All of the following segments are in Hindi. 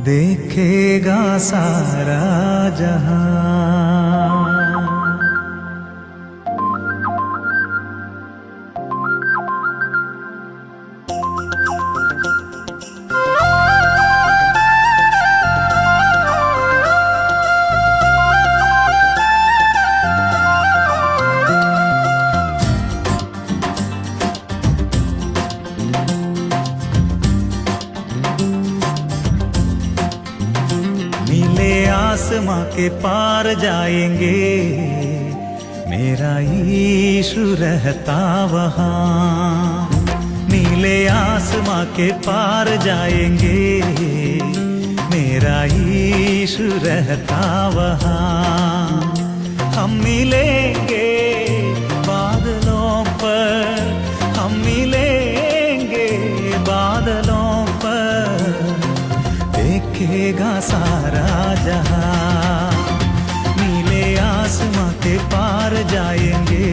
देखेगा सारा जहां। आसमां के पार जाएंगे, मेरा यीशु रहता वहाँ। नीले आसमां के पार जाएंगे, मेरा यीशु रहता वहाँ। हम मिलेंगे बादलों पर, हम मिलेंगे बादलों पर, देखेगा सारा जहां। नीले आसमां के पार जाएंगे,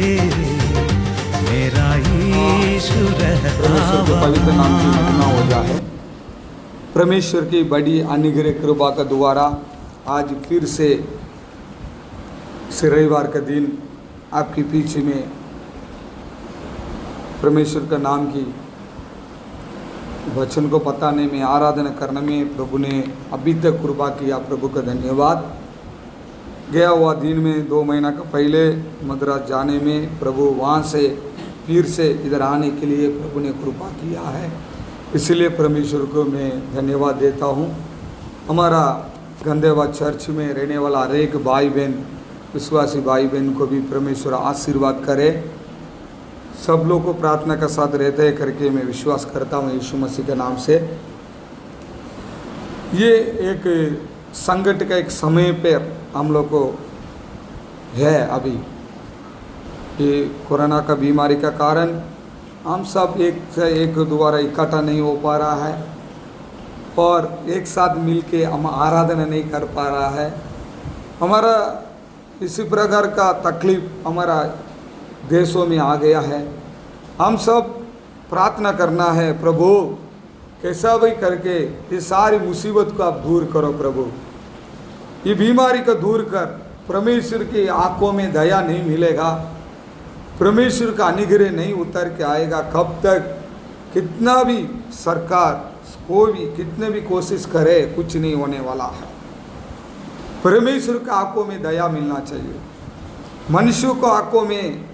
मेरा यीशु रहता पवित्र नाम की महिमा हो जाए। परमेश्वर की बड़ी अनुग्रह कृपा का द्वारा आज फिर से रविवार का दिन आपके पीछे में परमेश्वर का नाम की वचन को बताने में, आराधना करने में प्रभु ने अभी तक कृपा किया। प्रभु का धन्यवाद। गया हुआ दिन में 2 महीना का पहले मद्रास जाने में प्रभु वहाँ से फिर से इधर आने के लिए प्रभु ने कृपा किया है, इसलिए परमेश्वर को मैं धन्यवाद देता हूँ। हमारा गंदेवा चर्च में रहने वाला हर एक भाई बहन, विश्वासी भाई बहन को भी परमेश्वर आशीर्वाद करे। सब लोग को प्रार्थना का साथ रहते हैं करके मैं विश्वास करता हूँ यीशु मसीह के नाम से। ये एक संकट का एक समय पर हम लोग को है। अभी ये कोरोना का बीमारी का कारण हम सब एक से एक दोबारा इकट्ठा नहीं हो पा रहा है और एक साथ मिलके हम आराधना नहीं कर पा रहा है। हमारा इसी प्रकार का तकलीफ हमारा देशों में आ गया है। हम सब प्रार्थना करना है, प्रभु कैसा भी करके ये सारी मुसीबत को आप दूर करो। प्रभु ये बीमारी को दूर कर। परमेश्वर की आंखों में दया नहीं मिलेगा, परमेश्वर का अनुग्रह नहीं उतर के आएगा। कब तक कितना भी सरकार कोई भी कितने भी कोशिश करे, कुछ नहीं होने वाला है। परमेश्वर का आंखों में दया मिलना चाहिए। मनुष्यों को आंखों में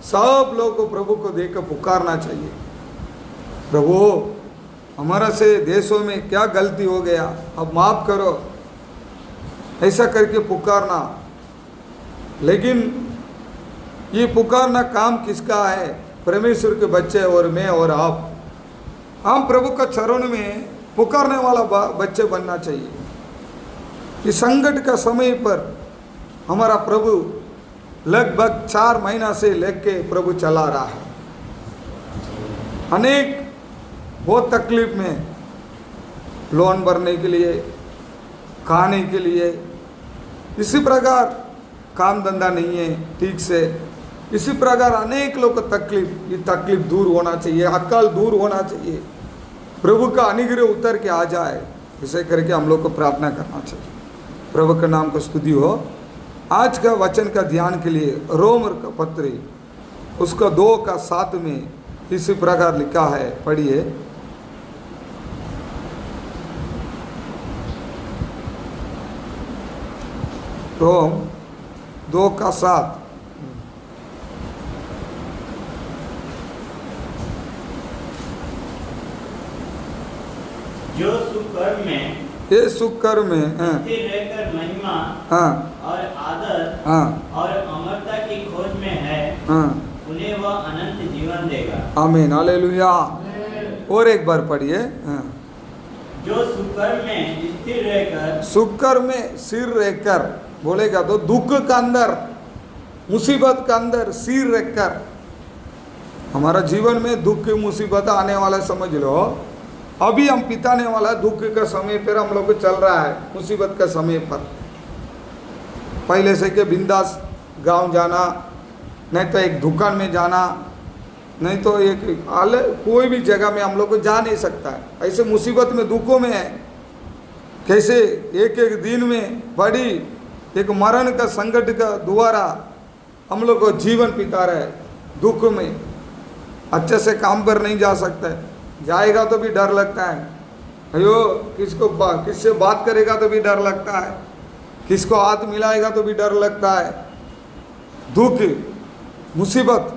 सब लोगों को प्रभु को देखकर पुकारना चाहिए, प्रभु हमारा से देशों में क्या गलती हो गया, अब माफ़ करो, ऐसा करके पुकारना। लेकिन ये पुकारना काम किसका है? परमेश्वर के बच्चे और मैं और आप। हम प्रभु का चरण में पुकारने वाला बच्चे बनना चाहिए। कि संकट का समय पर हमारा प्रभु लगभग 4 महीना से लेके प्रभु चला रहा है। अनेक बहुत तकलीफ में, लोन भरने के लिए, खाने के लिए, इसी प्रकार काम धंधा नहीं है ठीक से, इसी प्रकार अनेक लोग को तकलीफ, ये तकलीफ दूर होना चाहिए, अकाल दूर होना चाहिए, प्रभु का अनुग्रह उतर के आ जाए। इसे करके हम लोग को प्रार्थना करना चाहिए। प्रभु का नाम को स्तुति हो। आज का वचन का ध्यान के लिए रोमर का पत्री उसका 2:7 में इसी प्रकार लिखा है, पढ़िए। रोम 2:7। जो सुकर्म में, ये सुकर्म में स्थिर रहकर महिमा और आदर और अमरता की खोज में है, उन्हें वह अनंत जीवन देगा। आमीन, हालेलुया। और एक बार पढ़िए। जो सुकर्म में स्थिर रहकर, सुकर्म में सिर रहकर बोलेगा तो दुख का अंदर, मुसीबत का अंदर सिर रखकर। हमारा जीवन में दुख की मुसीबत आने वाला समझ लो, अभी हम पिताने वाला दुख का समय पर हम लोग को चल रहा है, मुसीबत का समय पर। पहले से के बिंदास गांव जाना, नहीं तो एक दुकान में जाना, नहीं तो एक कोई भी जगह में हम लोग को जा नहीं सकता है। ऐसे मुसीबत में दुखों में है, कैसे एक एक दिन में बड़ी एक मरण का संकट का द्वारा हम लोग को जीवन बिता रहे हैं। दुख में अच्छे से काम पर नहीं जा सकता है, जाएगा तो भी डर लगता है, अयो किससे बात करेगा तो भी डर लगता है, किसको हाथ मिलाएगा तो भी डर लगता है। दुख मुसीबत,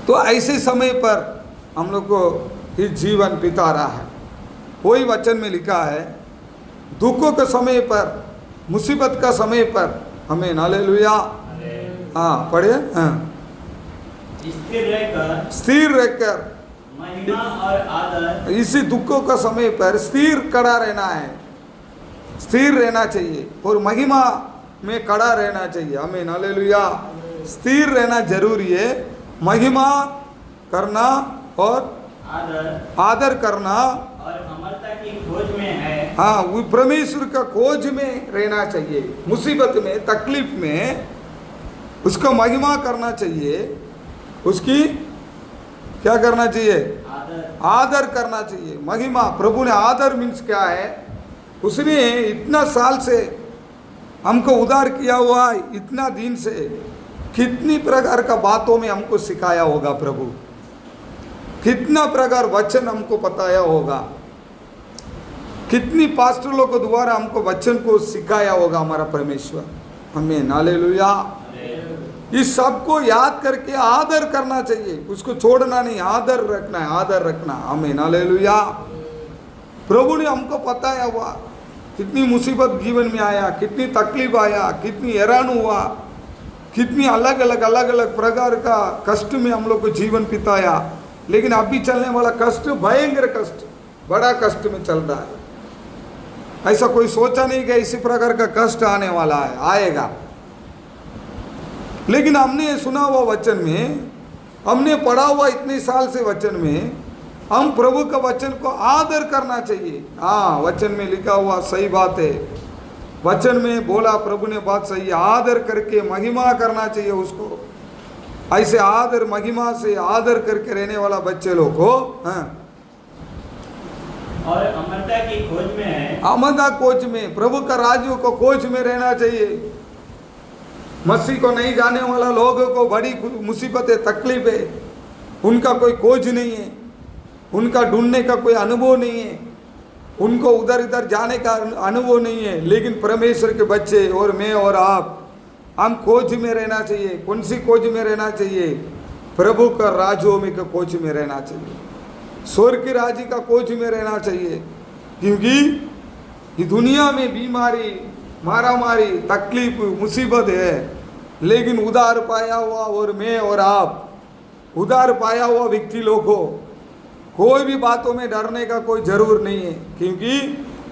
तो ऐसे समय पर हम लोग को ही जीवन बिता रहा है। वही वचन में लिखा है, दुखों के समय पर, मुसीबत का समय पर हमें हालेलुया, हाँ पढ़े, हाँ, स्थिर रहकर महिमा और आदर, इसी दुखों का समय पर स्थिर खड़ा रहना है, स्थिर रहना चाहिए और महिमा में खड़ा रहना चाहिए। हमें हालेलुया, स्थिर रहना जरूरी है, महिमा करना और आदर करना और अमरता की खोज में है। हाँ, वो परमेश्वर का खोज में रहना चाहिए। मुसीबत में, तकलीफ में उसका महिमा करना चाहिए, उसकी क्या करना चाहिए, आदर करना चाहिए। महिमा, प्रभु ने आदर मीन्स क्या है, उसने इतना साल से हमको उद्धार किया हुआ, इतना दिन से कितनी प्रकार का बातों में हमको सिखाया होगा प्रभु, कितना प्रकार वचन हमको बताया होगा, कितनी पास्टरों के द्वारा हमको वचन को सिखाया होगा हमारा परमेश्वर। हमें हालेलुया, इस सब को याद करके आदर करना चाहिए, उसको छोड़ना नहीं, आदर रखना है, आदर रखना। हमें हालेलुया, प्रभु ने हमको बताया हुआ, कितनी मुसीबत जीवन में आया, कितनी तकलीफ आया, कितनी हैरान हुआ, कितनी अलग अलग प्रकार का कष्ट में हम लोग को जीवन बिताया। लेकिन अभी चलने वाला कष्ट भयंकर कष्ट, बड़ा कष्ट में चल रहा है। ऐसा कोई सोचा नहीं कि इसी प्रकार का कष्ट आने वाला है, आएगा। लेकिन हमने सुना हुआ वचन में, हमने पढ़ा हुआ इतने साल से वचन में, हम प्रभु का वचन को आदर करना चाहिए। हाँ, वचन में लिखा हुआ सही बात है, वचन में बोला प्रभु ने बात सही है, आदर करके महिमा करना चाहिए उसको। ऐसे आदर महिमा से आदर करके रहने वाला बच्चे लोग को, हाँ, और अमरता की खोज में है, अमरता खोज में, प्रभु का राज्य को खोज में रहना चाहिए। मसीह को नहीं जाने वाला लोगों को बड़ी मुसीबत है, तकलीफ है, उनका कोई खोज नहीं है, उनका ढूंढने का कोई अनुभव नहीं है, उनको उधर इधर जाने का अनुभव नहीं है। लेकिन परमेश्वर के बच्चे और मैं और आप, हम खोज में रहना चाहिए। कौन सी खोज में रहना चाहिए, प्रभु का राज्यों में का खोज में रहना चाहिए, स्वर्ग की राज्य का खोज में रहना चाहिए। क्योंकि ये दुनिया में बीमारी, मारामारी, तकलीफ, मुसीबत है, लेकिन उधार पाया हुआ और मैं और आप, उधार पाया हुआ व्यक्ति लोग को कोई भी बातों में डरने का कोई जरूर नहीं है। क्योंकि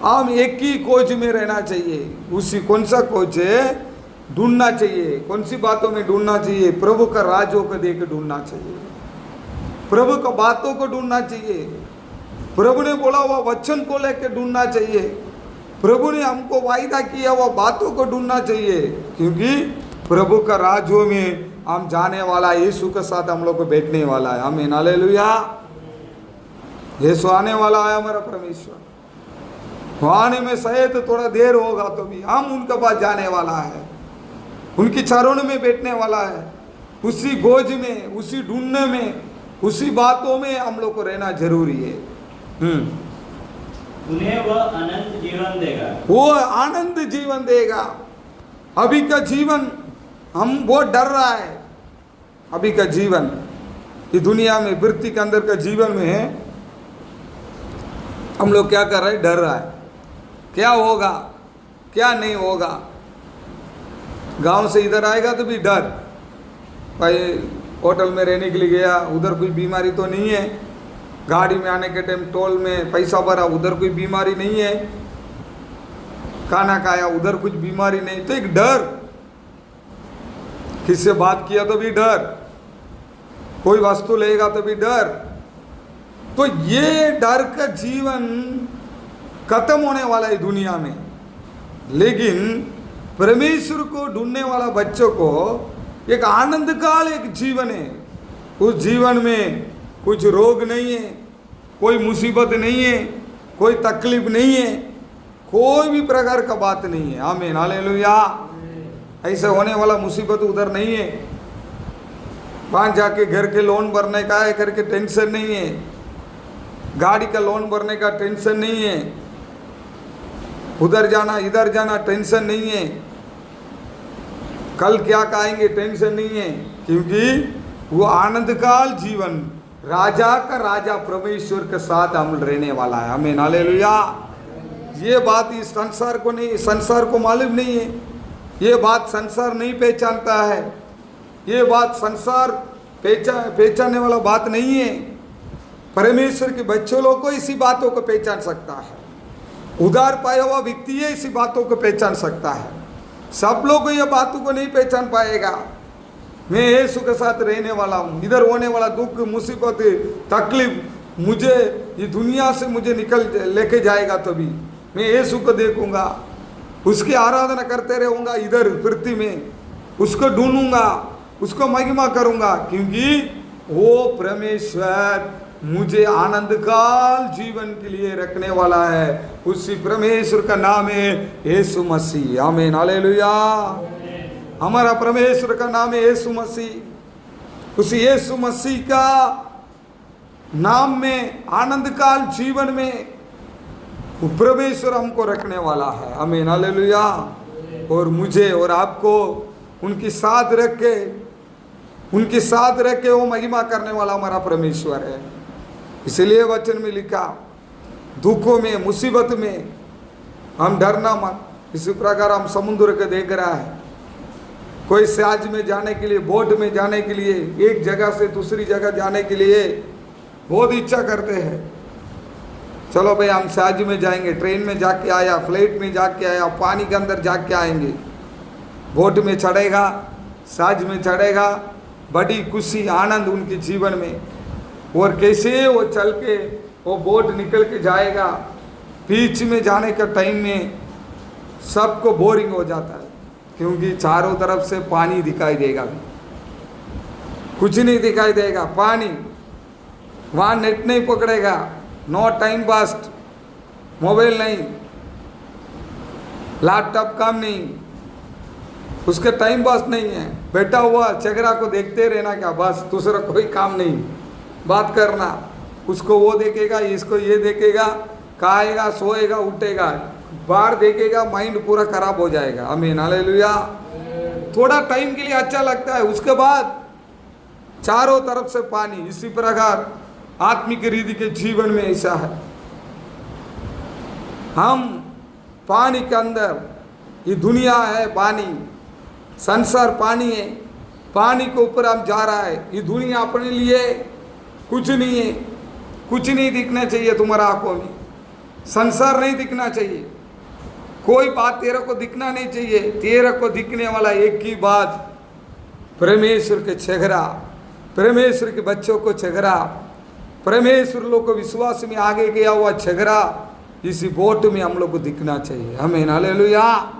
हम एक ही खोज में रहना चाहिए। उसी कौन सा खोज है, ढूंढना चाहिए। कौन सी बातों में ढूंढना चाहिए, प्रभु का राज्यों को देख ढूंढना चाहिए, प्रभु का बातों को ढूंढना चाहिए, प्रभु ने बोला हुआ वचन को लेकर ढूंढना चाहिए, प्रभु ने हमको वायदा किया हुआ बातों को ढूंढना चाहिए। क्योंकि प्रभु का राज्यों में हम जाने वाला, यीशु के साथ हम लोग को बैठने वाला है। आमीन, हालेलुया, यीशु आने वाला है हमारा परमेश्वर। आने में शायद थोड़ा देर होगा तो भी हम उनके पास जाने वाला है, उनकी चरणों में बैठने वाला है। उसी खोज में, उसी ढूंढने में, उसी बातों में हम लोग को रहना जरूरी है। उन्हें वह अनंत जीवन देगा, वो आनंद जीवन देगा। अभी का जीवन हम बहुत डर रहा है, अभी का जीवन ये दुनिया में, वृत्ति के अंदर का जीवन में है, हम लोग क्या कर रहे हैं, डर रहा है, क्या होगा क्या नहीं होगा। गांव से इधर आएगा तो भी डर, भाई होटल में रहने के लिए गया, उधर कोई बीमारी तो नहीं है, गाड़ी में आने के टाइम टोल में पैसा भरा, उधर कोई बीमारी नहीं है, खाना खाया, उधर कुछ बीमारी नहीं, तो एक डर, किससे बात किया तो भी डर, कोई वस्तु लेगा तो भी डर। तो ये डर का जीवन खत्म होने वाला है दुनिया में। लेकिन परमेश्वर को ढूंढने वाला बच्चों को एक आनंद काल एक जीवन है। उस जीवन में कुछ रोग नहीं है, कोई मुसीबत नहीं है, कोई तकलीफ नहीं है, कोई भी प्रकार का बात नहीं है। आमीन, हालेलुया। ऐसे होने वाला मुसीबत उधर नहीं है। वहाँ जाके घर के लोन भरने का है करके टेंशन नहीं है, गाड़ी का लोन भरने का टेंशन नहीं है, उधर जाना इधर जाना टेंशन नहीं है, कल क्या खाएंगे टेंशन नहीं है, क्योंकि वो आनंद काल जीवन राजा का राजा परमेश्वर के साथ हम रहने वाला है। आमीन, हालेलुया। ये बात इस संसार को नहीं, संसार को मालूम नहीं है, ये बात संसार नहीं पहचानता है, ये बात संसार पहचानने वाला बात नहीं है। परमेश्वर के बच्चों लोग को इसी बातों को पहचान सकता है। उधार पाया हुआ व्यक्ति है इसी बातों को पहचान सकता है। सब लोग ये बातों को नहीं पहचान पाएगा। मैं यीशु के साथ रहने वाला हूँ, इधर होने वाला दुख मुसीबत तकलीफ मुझे ये दुनिया से मुझे निकल लेके जाएगा, तभी मैं यीशु को देखूंगा, उसकी आराधना करते रहूँगा, इधर पृथ्वी में उसको ढूंढूंगा, उसको महिमा करूँगा, क्योंकि वो परमेश्वर मुझे आनंद काल जीवन के लिए रखने वाला है। उसी परमेश्वर का नाम है यीशु मसीह। आमीन, हालेलुया। हमारा परमेश्वर का नाम है यीशु मसीह। उसी यीशु मसीह का नाम में आनंद काल जीवन में परमेश्वर हमको रखने वाला है। आमीन, हालेलुया। और मुझे और आपको उनके साथ रख के वो महिमा करने वाला हमारा परमेश्वर है। इसलिए वचन में लिखा, दुखों में मुसीबत में हम डरना मत। इसी प्रकार हम समुद्र को देख रहा है, कोई जहाज में जाने के लिए, बोट में जाने के लिए, एक जगह से दूसरी जगह जाने के लिए बहुत इच्छा करते हैं। चलो भाई हम जहाज में जाएंगे, ट्रेन में जाके आया, फ्लाइट में जाके आया, पानी के अंदर जाके आएंगे, बोट में चढ़ेगा, जहाज में चढ़ेगा, बड़ी खुशी आनंद उनके जीवन में। और कैसे वो चल के वो बोट निकल के जाएगा, बीच में जाने का टाइम में सबको बोरिंग हो जाता है, क्योंकि चारों तरफ से पानी दिखाई देगा, कुछ नहीं दिखाई देगा, पानी। वहाँ नेट नहीं पकड़ेगा, नो टाइम पास, मोबाइल नहीं, लैपटॉप काम नहीं, उसके टाइम पास नहीं है, बैठा हुआ चेहरा को देखते रहना क्या, बस दूसरा कोई काम नहीं, बात करना। उसको वो देखेगा, इसको ये देखेगा, खाएगा, सोएगा, उठेगा, बाहर देखेगा, माइंड पूरा खराब हो जाएगा। आमीन, हालेलुया। थोड़ा टाइम के लिए अच्छा लगता है, उसके बाद चारों तरफ से पानी। इसी प्रकार आत्मिक रीति के जीवन में ऐसा है, हम पानी के अंदर, ये दुनिया है पानी, संसार पानी है, पानी के ऊपर हम जा रहा है। ये दुनिया अपने लिए कुछ नहीं है, कुछ नहीं दिखना चाहिए तुम्हारा आंखों में, संसार नहीं दिखना चाहिए, कोई बात तेरे को दिखना नहीं चाहिए। तेरे को दिखने वाला एक ही बात, परमेश्वर के चेहरा, परमेश्वर के बच्चों को चेहरा, परमेश्वर लोग को विश्वास में आगे गया हुआ चेहरा इसी बोट में हम लोग को दिखना चाहिए। आमीन, हालेलुया।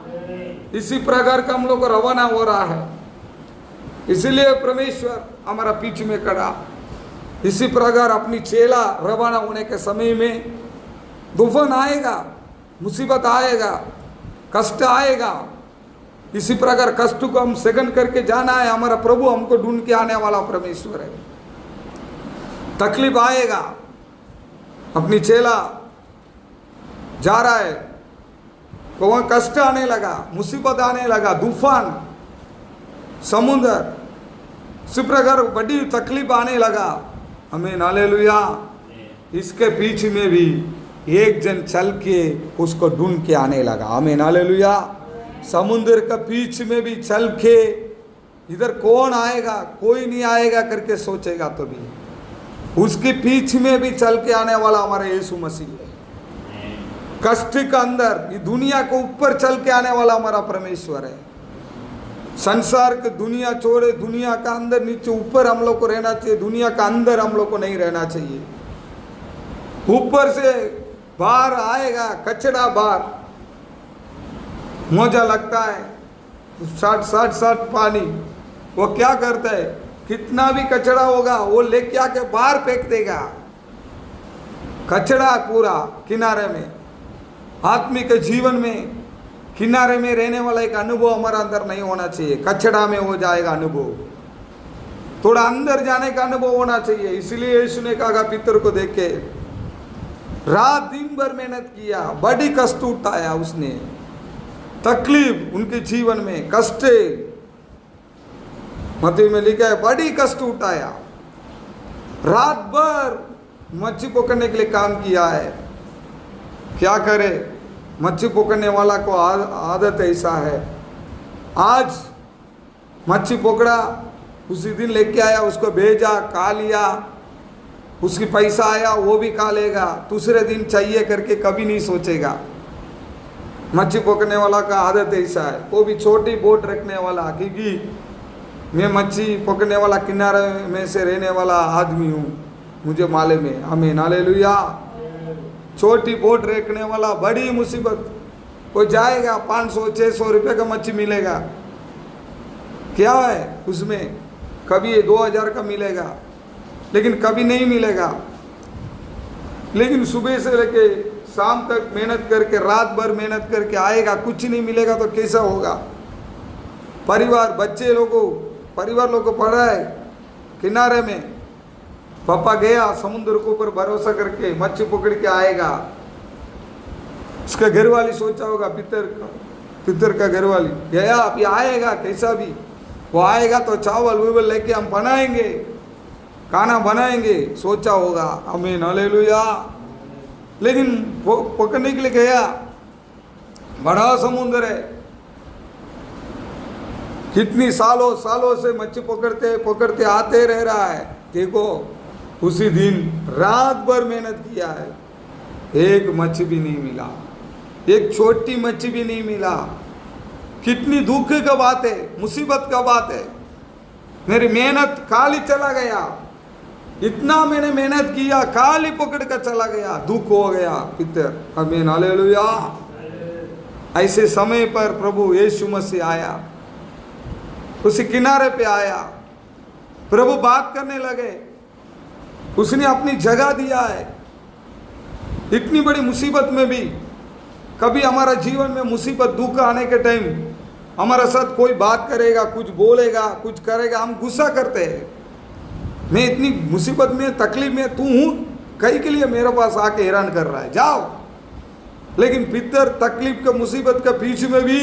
इसी प्रकार का हम लोग को रवाना हो रहा है, इसलिए परमेश्वर हमारा पीछे में खड़ा। इसी प्रकार अपनी चेला रवाना होने के समय में तूफान आएगा, मुसीबत आएगा, कष्ट आएगा। इसी प्रकार कष्ट को हम सहन करके जाना है। हमारा प्रभु हमको ढूंढ के आने वाला परमेश्वर है। तकलीफ आएगा, अपनी चेला जा रहा है तो वहाँ कष्ट आने लगा, मुसीबत आने लगा, तूफान, समुद्र, इसी प्रकार बड़ी तकलीफ आने लगा। आमीन, हालेलुया। इसके पीछे में भी एक जन चल के उसको ढूंढ के आने लगा। आमीन, हालेलुया। समुद्र का बीच में भी चल के इधर कौन आएगा, कोई नहीं आएगा करके सोचेगा, तो भी उसके पीछे में भी चल के आने वाला हमारा यीशु मसीह है। कष्ट के अंदर ये दुनिया को ऊपर चल के आने वाला हमारा परमेश्वर है। संसार के दुनिया छोड़े, दुनिया का अंदर नीचे ऊपर हम लोग को रहना चाहिए, दुनिया का अंदर हम लोग को नहीं रहना चाहिए। ऊपर से बाहर आएगा कचरा, बाहर मौजा लगता है, सट पानी, वो क्या करता है, कितना भी कचरा होगा वो लेके आके बाहर फेंक देगा। कचरा पूरा किनारे में, आत्मिक जीवन में किनारे में रहने वाला एक अनुभव हमारा अंदर नहीं होना चाहिए। कचरा में हो जाएगा अनुभव, थोड़ा अंदर जाने का अनुभव होना चाहिए। इसलिए यीशु ने कहा पितर को देख के, रात दिन भर मेहनत किया, बड़ी कष्ट उठाया उसने, तकलीफ उनके जीवन में कष्ट, मत्ती में लिखा है बड़ी कष्ट उठाया, रात भर मच्छी पकड़ने के लिए काम किया है। क्या करे, मच्छी पकड़ने वाला को आदत ऐसा है। आज मच्छी पकड़ा, उसी दिन लेके आया, उसको भेजा, खा लिया, उसकी पैसा आया वो भी खा लेगा, दूसरे दिन चाहिए करके कभी नहीं सोचेगा। मच्छी पकड़ने वाला का आदत ऐसा है, वो भी छोटी बोट रखने वाला, क्योंकि मैं मच्छी पकड़ने वाला किनारे में से रहने वाला आदमी हूँ, मुझे मालूम है। आमीन, हालेलुया। छोटी बोट रखने वाला बड़ी मुसीबत, वो जाएगा 500-600 रुपये का मच्छी मिलेगा, क्या है उसमें, कभी 2000 का मिलेगा, लेकिन कभी नहीं मिलेगा। लेकिन सुबह से लेके शाम तक मेहनत करके, रात भर मेहनत करके आएगा, कुछ नहीं मिलेगा तो कैसा होगा। परिवार, बच्चे लोगों, परिवार लोग को पड़ा है किनारे में, पापा गया समुद्र के ऊपर भरोसा करके मच्छी पकड़ के आएगा। उसका घरवाली सोचा होगा, पितर का घरवाली गया, अभी आएगा कैसा भी, वो आएगा तो चावल वुवल लेके हम बनाएंगे, खाना बनाएंगे, सोचा होगा। आमीन, हालेलुया। लेकिन वो पकड़ने के लिए गया, बड़ा समुद्र है, कितनी सालों से मच्छी पकड़ते आते रह रहा है। देखो उसी दिन रात भर मेहनत किया है, एक मच्छी भी नहीं मिला, एक छोटी मच्छी भी नहीं मिला। कितनी दुख का बात है, मुसीबत का बात है। मेरी मेहनत खाली चला गया, इतना मैंने मेहनत किया, खाली पकड़ कर चला गया, दुख हो गया पितर। आमीन, हालेलुया। ऐसे समय पर प्रभु यीशु मसीह आया, उसी किनारे पे आया, प्रभु बात करने लगे, उसने अपनी जगह दिया है। इतनी बड़ी मुसीबत में भी कभी हमारा जीवन में मुसीबत दुख आने के टाइम हमारे साथ कोई बात करेगा, कुछ बोलेगा, कुछ करेगा, हम गुस्सा करते हैं। मैं इतनी मुसीबत में, तकलीफ में, तू हूँ कहीं के लिए मेरे पास आके हैरान कर रहा है, जाओ। लेकिन पितर तकलीफ का, मुसीबत का बीच में भी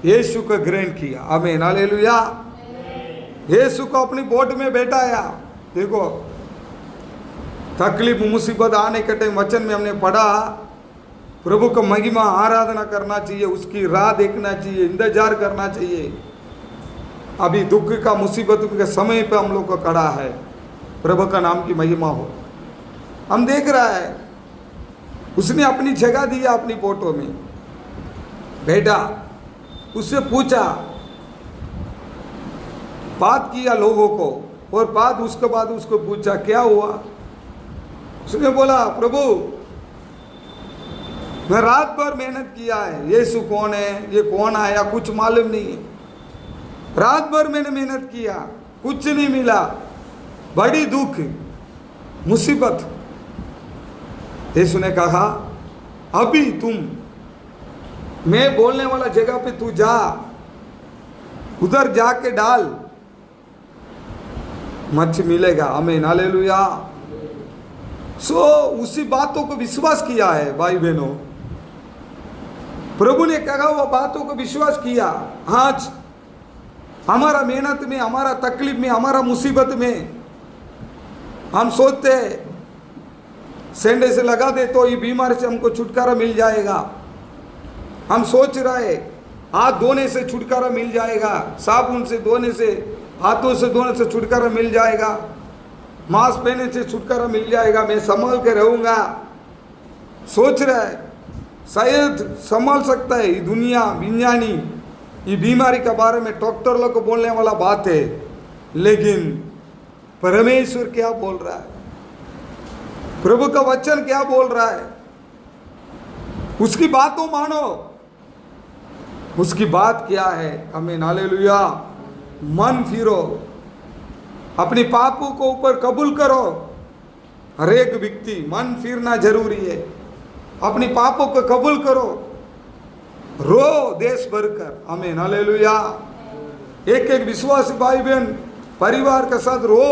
यीशु का ग्रहण किया। आमीन, हालेलुया। यीशु को अपनी बोट में बैठाया। देखो तकलीफ मुसीबत आने के टाइम वचन में हमने पढ़ा, प्रभु का महिमा आराधना करना चाहिए, उसकी राह देखना चाहिए, इंतजार करना चाहिए। अभी दुख का, मुसीबत के समय पे हम लोग को खड़ा है, प्रभु का नाम की महिमा हो। हम देख रहा है उसने अपनी जगह दिया, अपनी बोटों में बैठा, उससे पूछा, बात किया लोगों को, और बात उसके बाद उसको पूछा क्या हुआ। उसने बोला, प्रभु मैं रात भर मेहनत किया है, यीशु कौन है, ये कौन आया, कुछ मालूम नहीं है। रात भर मैंने मेहनत किया, कुछ नहीं मिला, बड़ी दुख, मुसीबत। यीशु ने कहा, अभी तुम, मैं बोलने वाला जगह पे तू जा, उधर जाके डाल, मच्छी मिलेगा। आमीन, हालेलुया। उसी बातों को विश्वास किया है भाई बहनों, प्रभु ने कहा वो बातों को विश्वास किया। आज हमारा मेहनत में, हमारा तकलीफ में, हमारा मुसीबत में हम सोचते हैं सेंडे से लगा दे तो ये बीमारी से हमको छुटकारा मिल जाएगा। हम सोच रहे हाथ धोने से छुटकारा मिल जाएगा, साबुन से धोने से, हाथों से धोने से छुटकारा मिल जाएगा, मास्क पहनने से छुटकारा मिल जाएगा, मैं संभाल के रहूँगा। सोच रहा है शायद संभाल सकता है ये दुनिया, विज्ञानी ये बीमारी के बारे में डॉक्टर लोग को बोलने वाला बात है, लेकिन परमेश्वर क्या बोल रहा है, प्रभु का वचन क्या बोल रहा है, उसकी बातों मानो। उसकी बात क्या है? हमें हालेलुया, मन फिरो, अपने पापों को ऊपर कबूल करो। हर एक व्यक्ति मन फिरना जरूरी है, अपने पापों को कबूल करो, रो देश भर कर। हमें हालेलुया, एक एक विश्वासी भाई बहन परिवार के साथ रो,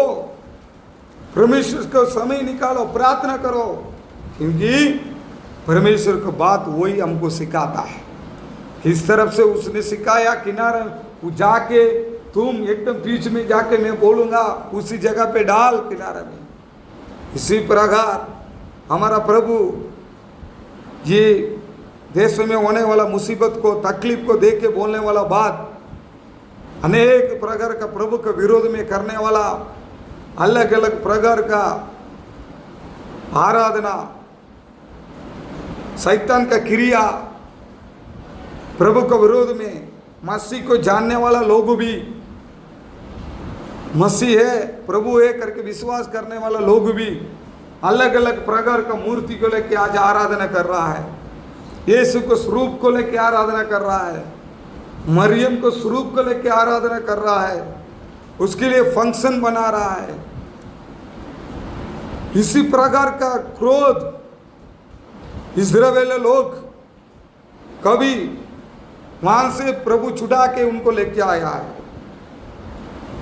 परमेश्वर को समय निकालो, प्रार्थना करो, क्योंकि परमेश्वर की बात वही हमको सिखाता है। इस तरफ से उसने सिखाया, किनारे जाके तुम एकदम बीच में जाके मैं बोलूंगा उसी जगह पे डाल किनारे में। इसी प्रकार हमारा प्रभु ये देश में होने वाला मुसीबत को, तकलीफ को देख के बोलने वाला बात, अनेक प्रकार का प्रभु के विरोध में करने वाला अलग अलग प्रकार का आराधना, शैतान का क्रिया, प्रभु के विरोध में मसीह को जानने वाला लोग भी, मसीह है प्रभु है करके विश्वास करने वाला लोग भी अलग अलग प्रकार का मूर्ति को लेके आज आराधना कर रहा है। यीशु को स्वरूप को लेके आराधना कर रहा है, मरियम को स्वरूप को लेके आराधना कर रहा है, उसके लिए फंक्शन बना रहा है। इसी प्रकार का क्रोध इस्राएली लोग कभी वहां से प्रभु छुड़ा के उनको लेके आया है।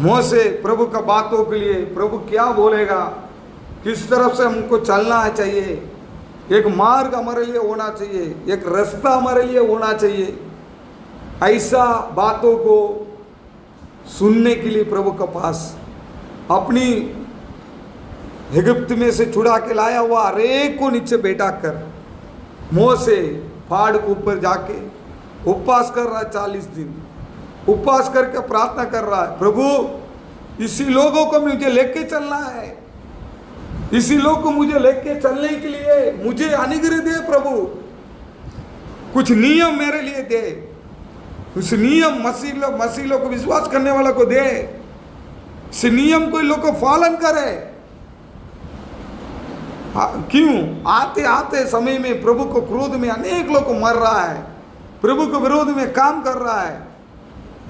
मोसे प्रभु का बातों के लिए प्रभु क्या बोलेगा, किस तरफ से हमको चलना चाहिए, एक मार्ग हमारे लिए होना चाहिए, एक रास्ता हमारे लिए होना चाहिए, ऐसा बातों को सुनने के लिए प्रभु के पास अपनी इजिप्ट में से छुड़ा के लाया हुआ हरेक को नीचे बैठा कर मोसे पहाड़ के ऊपर जाके उपवास कर रहा है। 40 दिन उपवास करके प्रार्थना कर रहा है, प्रभु इसी लोगों को मुझे लेके चलना है, इसी लोग को मुझे लेके चलने के लिए मुझे अनुग्रह दे प्रभु, कुछ नियम मेरे लिए दे, उस नियम मसीह लोग को विश्वास करने वाला को दे, इस नियम को लोग को पालन करे। क्यों आते आते समय में प्रभु को क्रोध में अनेक लोग को मर रहा है, प्रभु के विरोध में काम कर रहा है,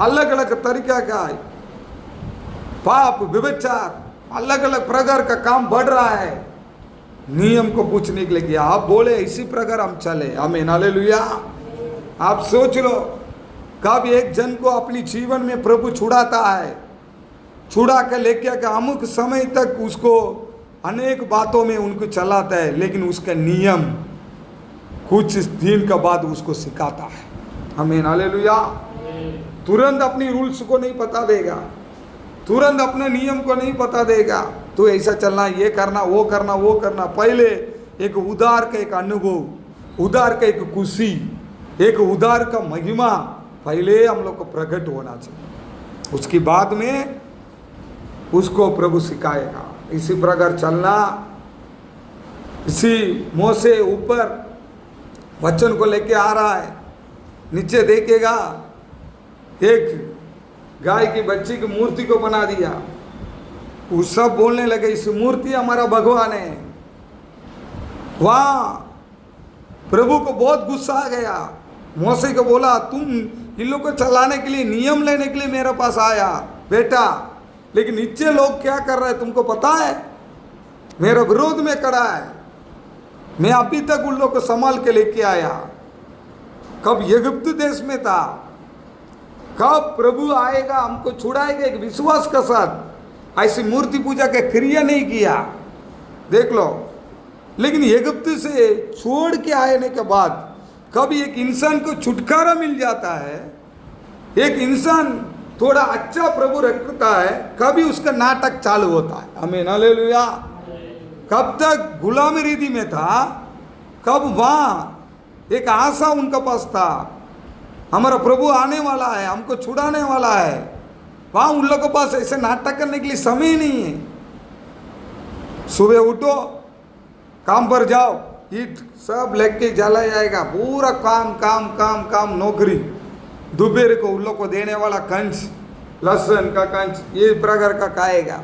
अलग अलग तरीका का पाप व्यभिचार अलग अलग प्रकार का काम बढ़ रहा है। नियम को पूछने के लिए किया, आप बोले इसी प्रकार हम चले। आमीन हालेलुया। आप सोच लो कब एक जन को अपनी जीवन में प्रभु छुड़ाता है, छुड़ा के लेके अमुक समय तक उसको अनेक बातों में उनको चलाता है, लेकिन उसका नियम कुछ दिन के बाद उसको सिखाता है। आमीन हालेलुया। तुरंत अपनी रूल्स को नहीं बता देगा, तुरंत अपने नियम को नहीं बता देगा, तो ऐसा चलना, ये करना, वो करना, वो करना। पहले एक उदार का एक अनुभव, उदार का एक खुशी, एक उदार का महिमा पहले हम लोग को प्रकट होना चाहिए, उसके बाद में उसको प्रभु सिखाएगा। इसी प्रकार चलना। इसी मोसे ऊपर वचन को लेके आ रहा है, नीचे देखेगा एक गाय की बच्ची की मूर्ति को बना दिया, वो सब बोलने लगे इस मूर्ति हमारा भगवान है। वहां प्रभु को बहुत गुस्सा आ गया, मोसे को बोला तुम इन लोग को चलाने के लिए, नियम लेने के लिए मेरे पास आया बेटा, लेकिन नीचे लोग क्या कर रहे हैं तुमको पता है, मेरे विरोध में खड़ा है। मैं अभी तक उन लोग को संभाल के लेके आया, कब इजिप्ट देश में था, कब प्रभु आएगा हमको छुड़ाएगा एक विश्वास के साथ, ऐसी मूर्ति पूजा का क्रिया नहीं किया, देख लो। लेकिन इजिप्ट से छोड़ के आने के बाद कभी एक इंसान को छुटकारा मिल जाता है, एक इंसान थोड़ा अच्छा प्रभु रखता है, कभी उसका नाटक चालू होता है। आमीन हालेलुया। कब तक गुलामी रीति में था, कब वहां एक आशा उनका पास था, हमारा प्रभु आने वाला है, हमको छुड़ाने वाला है, वहां उन लोगों के पास ऐसे नाटक करने के लिए समय नहीं है। सुबह उठो, काम पर जाओ, ईट सब लेके जला जाएगा, पूरा काम काम काम काम, नौकरी। दोपहर को उन लोग को देने वाला कंच, लहसुन का कंच, ये प्रकार का खाएगा,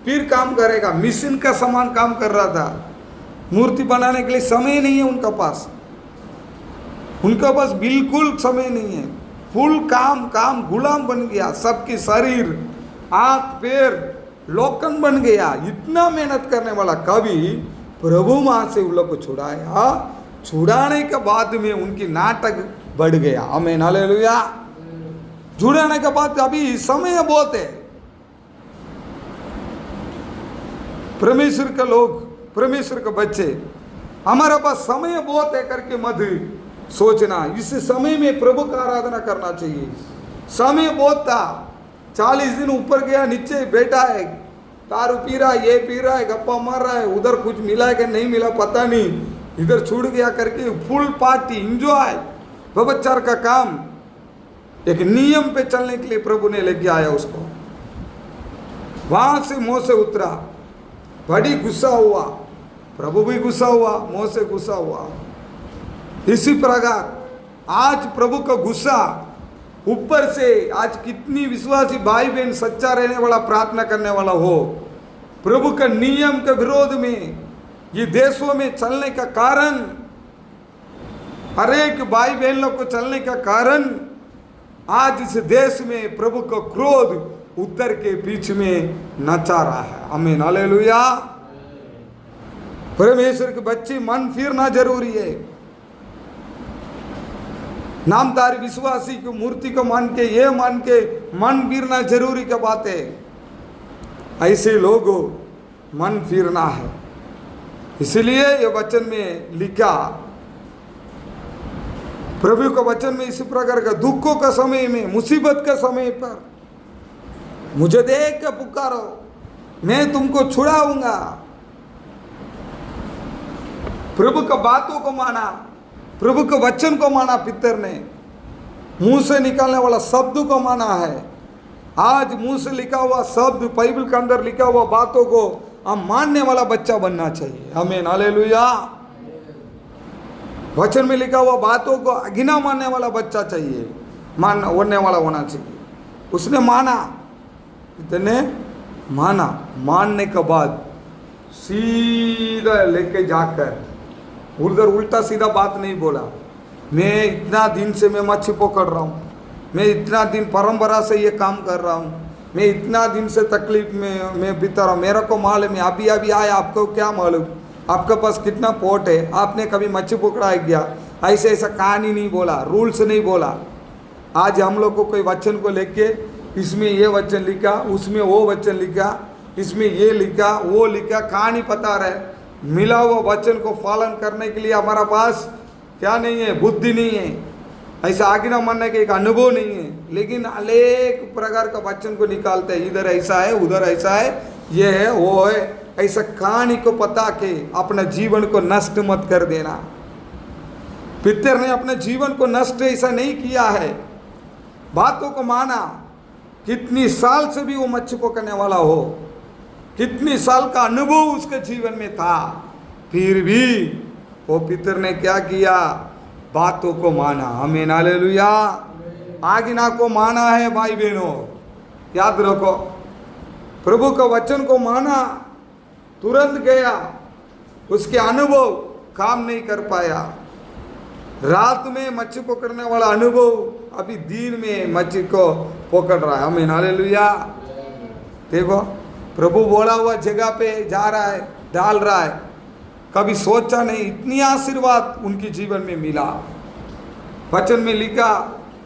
फिर काम करेगा। मिशन का सामान काम कर रहा था, मूर्ति बनाने के लिए समय नहीं है उनका पास बिल्कुल समय नहीं है। फुल काम गुलाम बन गया, सबकी शरीर आंख पैर लोकन बन गया। इतना मेहनत करने वाला कवि प्रभु वहां से उन लोग को छुड़ाया। छुड़ाने के बाद में उनकी नाटक बढ़ गया। आमीन हालेलुया। छुड़ाने के बाद अभी समय बहुत है। परमेश्वर के लोग, परमेश्वर के बच्चे, हमारे पास समय बहुत है करके मत सोचना। इस समय में प्रभु का आराधना करना चाहिए। समय बहुत था, 40 दिन ऊपर गया, नीचे बैठा है, दारू पी रहा है, ये पी रहा है, गप्पा मार रहा है, उधर कुछ मिला है कि नहीं मिला पता नहीं, इधर छूट गया करके फुल पार्टी इंजॉय, व्यभिचार का काम। एक नियम पे चलने के लिए प्रभु ने लेके आया उसको। वहां से मोसे उतरा, बड़ी गुस्सा हुआ, प्रभु भी गुस्सा हुआ, मोसे गुस्सा हुआ। इसी प्रकार आज प्रभु का गुस्सा ऊपर से, आज कितनी विश्वासी भाई बहन सच्चा रहने वाला, प्रार्थना करने वाला हो, प्रभु का नियम के विरोध में ये देशों में चलने का कारण, हर एक भाई बहन लोग को चलने का कारण, आज इस देश में प्रभु का क्रोध उत्तर के बीच में नचा रहा है। आमीन हालेलुया। परमेश्वर के बच्चे मन फिरना जरूरी है। नामधारी विश्वासी की मूर्ति को मान के, ये मान के मन फिरना जरूरी का बात है। ऐसे लोगों मन फिरना है। इसलिए ये वचन में लिखा, प्रभु का वचन में इसी प्रकार का दुखों का समय में, मुसीबत का समय पर मुझे देख के पुकारो, मैं तुमको छुड़ाऊंगा। प्रभु का बातों को माना, प्रभु के वचन को माना। पितर ने मुंह से निकालने वाला शब्द को माना है। आज मुंह से लिखा हुआ शब्द, बाइबल के अंदर लिखा हुआ बातों को हम मानने वाला बच्चा बनना चाहिए। आमीन हालेलुया। वचन में लिखा हुआ बातों को अगिना मानने वाला बच्चा चाहिए, मानने वाला होना चाहिए। उसने माना, इतने माना, मानने के बाद सीधा लेके जाकर उधर उल्टा सीधा बात नहीं बोला। मैं इतना दिन से मैं मच्छी पकड़ रहा हूँ, मैं इतना दिन परंपरा से ये काम कर रहा हूँ, मैं इतना दिन से तकलीफ में मैं बीता रहा हूँ, मेरा को मालूम है। अभी अभी आया, आपको क्या मालूम, आपके पास कितना पोट है, आपने कभी मच्छी पकड़ा है क्या? ऐसे ऐसा कहानी नहीं बोला, रूल्स नहीं बोला। आज हम लोग को कोई वचन को लेके, इसमें ये वचन लिखा, उसमें वो वचन लिखा, इसमें ये लिखा, वो लिखा, कहानी पता रहे। मिला हुआ वचन को पालन करने के लिए हमारा पास क्या नहीं है, बुद्धि नहीं है, ऐसा आज्ञा मानने का एक अनुभव नहीं है। लेकिन अनेक प्रकार का वचन को निकालते हैं, इधर ऐसा है, उधर ऐसा है, ये है, वो है, ऐसा कहानी को पता के अपना जीवन को नष्ट मत कर देना। पितर ने अपने जीवन को नष्ट ऐसा नहीं किया है, बातों को माना। कितनी साल से भी वो मच्छी पकड़ने वाला हो, कितनी साल का अनुभव उसके जीवन में था, फिर भी वो पितर ने क्या किया, बातों को माना। आमीन हालेलुया। आज्ञा को माना है भाई बहनों, याद रखो। प्रभु का वचन को माना, तुरंत गया, उसके अनुभव काम नहीं कर पाया। रात में मच्छी पकड़ने वाला अनुभव अभी दिन में मच्छी को पकड़ रहा है। आमीन हालेलुया। देखो, प्रभु बोला हुआ जगह पे जा रहा है, डाल रहा है। कभी सोचा नहीं इतनी आशीर्वाद उनके जीवन में मिला। वचन में लिखा,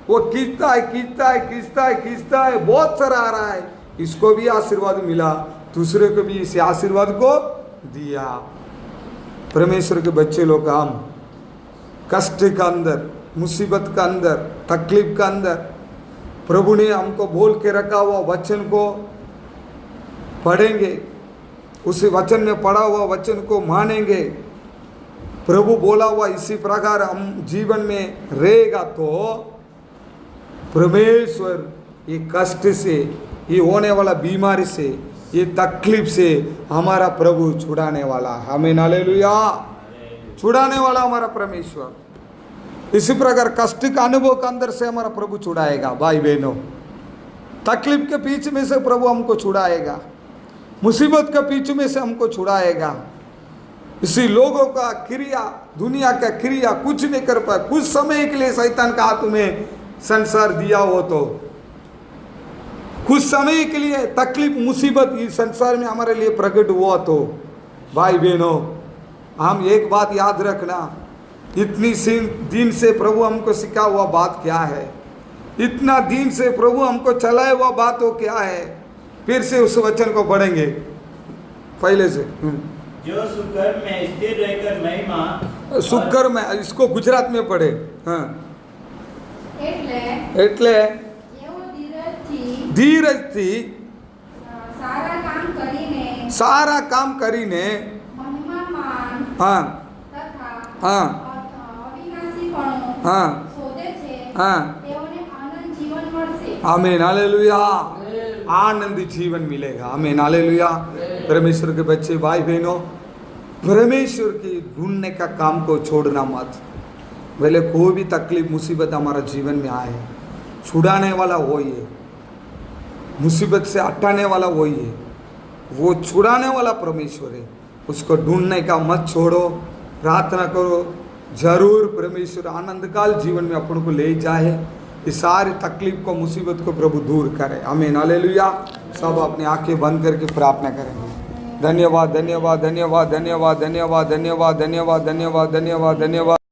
वो खींचता है, खींचता है, खींचता है, खींचता है, बहुत सारा आ रहा है, इसको भी आशीर्वाद मिला, दूसरे को भी इस आशीर्वाद को दिया। परमेश्वर के बच्चे लोग, हम कष्ट का अंदर, मुसीबत का अंदर, तकलीफ का अंदर, प्रभु ने हमको बोल के रखा हुआ वचन को पढ़ेंगे, उस वचन में पढ़ा हुआ वचन को मानेंगे, प्रभु बोला हुआ इसी प्रकार हम जीवन में रहेगा, तो परमेश्वर ये कष्ट से, ये होने वाला बीमारी से, ये तकलीफ से हमारा प्रभु छुड़ाने वाला। आमीन हालेलुया। छुड़ाने वाला हमारा परमेश्वर। इसी प्रकार कष्ट का अनुभव के अंदर से हमारा प्रभु छुड़ाएगा। भाई बहनों, तकलीफ के बीच में से प्रभु हमको छुड़ाएगा, मुसीबत के बीच में से हमको छुड़ाएगा। इसी लोगों का क्रिया, दुनिया का क्रिया कुछ नहीं कर पाए। कुछ समय के लिए शैतान का हाथ में संसार दिया हो तो कुछ समय के लिए तकलीफ मुसीबत इस संसार में हमारे लिए प्रकट हुआ तो भाई बहनों, हम एक बात याद रखना, इतनी दिन से प्रभु हमको सिखा हुआ बात क्या है, इतना दिन से प्रभु हमको चलाए हुआ बात हो क्या है। फिर से उस वचन को पढ़ेंगे पहले से। जो सुकर में स्थिर रहकर महिमा, सुकर में, इसको गुजरात में पढ़े। हाँ, એટલે ધીરજથી સારા કામ કરીને હા હા હા હા आमीन, हालेलुया। आनंद जीवन मिलेगा, आमीन, हालेलुया। परमेश्वर के बच्चे भाई बहनों, परमेश्वर की ढूंढने का काम को छोड़ना मत। भले कोई भी तकलीफ मुसीबत हमारा जीवन में आए, छुड़ाने वाला वही है, मुसीबत से हटाने वाला वही है, वो छुड़ाने वाला परमेश्वर है। उसको ढूंढने का मत छोड़ो, प्रार्थना करो, जरूर परमेश्वर आनंद काल जीवन में अपन को ले जाए, इस सारी तकलीफ को मुसीबत को प्रभु दूर करे। आमीन, हालेलुया। सब अपनी आंखें बंद करके प्रार्थना करेंगे। धन्यवाद, धन्यवाद, धन्यवाद, धन्यवाद, धन्यवाद, धन्यवाद, धन्यवाद, धन्यवाद, धन्यवाद, धन्यवाद।